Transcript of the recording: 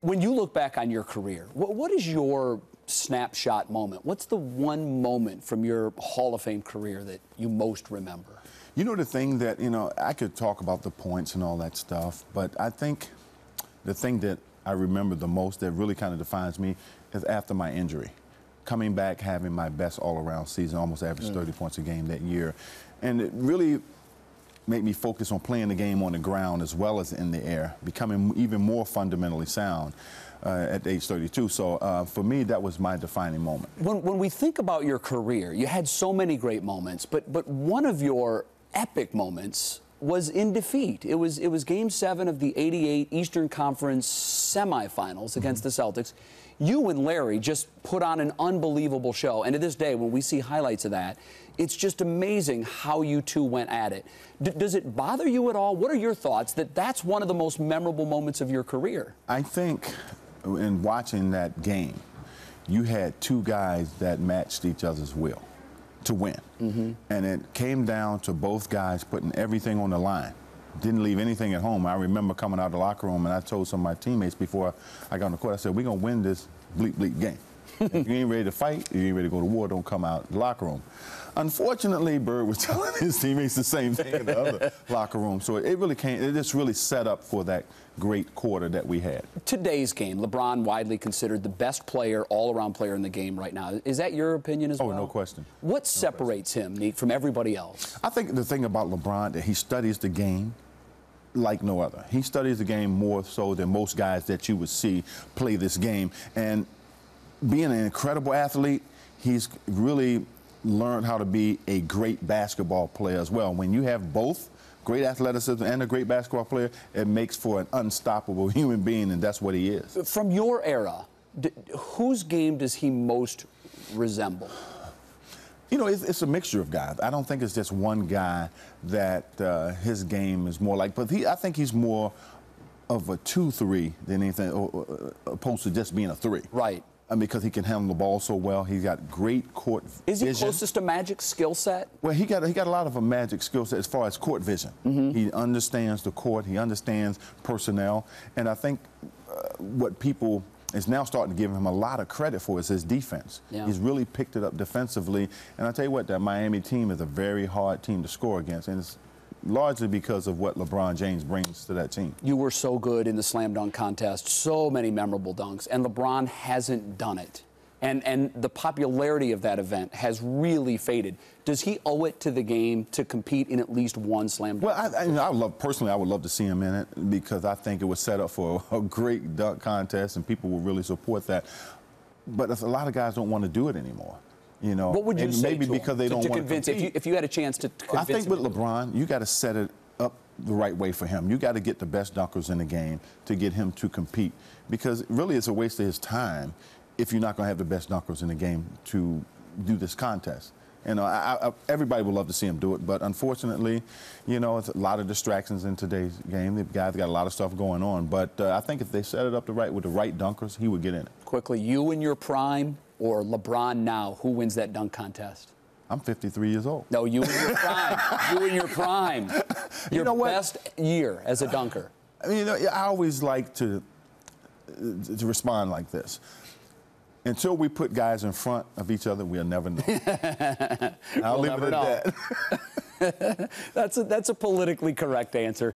When you look back on your career, what is your snapshot moment? What's the one moment from your Hall of Fame career that you most remember? You know, the thing that, I could talk about the points and all that stuff, but I think the thing that I remember the most that really kind of defines me is after my injury. Coming back, having my best all-around season, almost averaged 30 points a game that year. And it really made me focus on playing the game on the ground as well as in the air, becoming even more fundamentally sound at age 32. So for me, that was my defining moment. When we think about your career, you had so many great moments, but one of your epic moments was in defeat. It was Game 7 of the '88 Eastern Conference semifinals against the Celtics. You and Larry just put on an unbelievable show, and to this day, when we see highlights of that, it's just amazing how you two went at it. Does it bother you at all? What are your thoughts that that's one of the most memorable moments of your career? I think in watching that game, you had two guys that matched each other's will to win. And it came down to both guys putting everything on the line. Didn't leave anything at home. I remember coming out of the locker room and I told some of my teammates before I got on the court, I said, we're going to win this bleep game. If you ain't ready to fight, you ain't ready to go to war, don't come out the locker room. Unfortunately, Bird was telling his teammates the same thing in the other locker room. So it just really set up for that great quarter that we had. Today's game, LeBron widely considered the best player, all-around player in the game right now. Is that your opinion as well? Oh, no question. What separates him, Nick, from everybody else? I think the thing about LeBron, that he studies the game like no other. He studies the game more so than most guys that you would see play this game. And being an incredible athlete, he's really learned how to be a great basketball player as well. When you have both great athleticism and a great basketball player, it makes for an unstoppable human being, and that's what he is. From your era, whose game does he most resemble? You know, it's a mixture of guys. I don't think it's just one guy that his game is more like, but I think he's more of a 2-3 than anything, opposed to just being a 3. Right. Because he can handle the ball so well. He's got great court vision. Is he closest to Magic's skill set? Well, he got a lot of a Magic skill set as far as court vision. He understands the court. He understands personnel. And I think what people is now starting to give him a lot of credit for is his defense. Yeah. He's really picked it up defensively. And I tell you what, that Miami team is a very hard team to score against. And it's largely because of what LeBron James brings to that team. You were so good in the slam dunk contest, so many memorable dunks, and LeBron hasn't done it. And the popularity of that event has really faded. Does he owe it to the game to compete in at least one slam dunk? Well, personally, I would love to see him in it because I think it was set up for a great dunk contest and people will really support that. But a lot of guys don't want to do it anymore. You know, what would you say maybe to because they don't want to convince? If you had a chance to convince I think him with LeBron, you got to set it up the right way for him. You got to get the best dunkers in the game to get him to compete, because really it's a waste of his time if you're not going to have the best dunkers in the game to do this contest. You know, everybody would love to see him do it, but unfortunately, you know, it's a lot of distractions in today's game. The guys got a lot of stuff going on, but I think if they set it up with the right dunkers, he would get in it. Quickly, you in your prime or LeBron now, who wins that dunk contest? I'm 53 years old. No, you in your prime. You in your prime. Your best year as a dunker. I mean, I always like to respond like this. Until we put guys in front of each other, we'll never know. I'll leave it at that. That's a politically correct answer.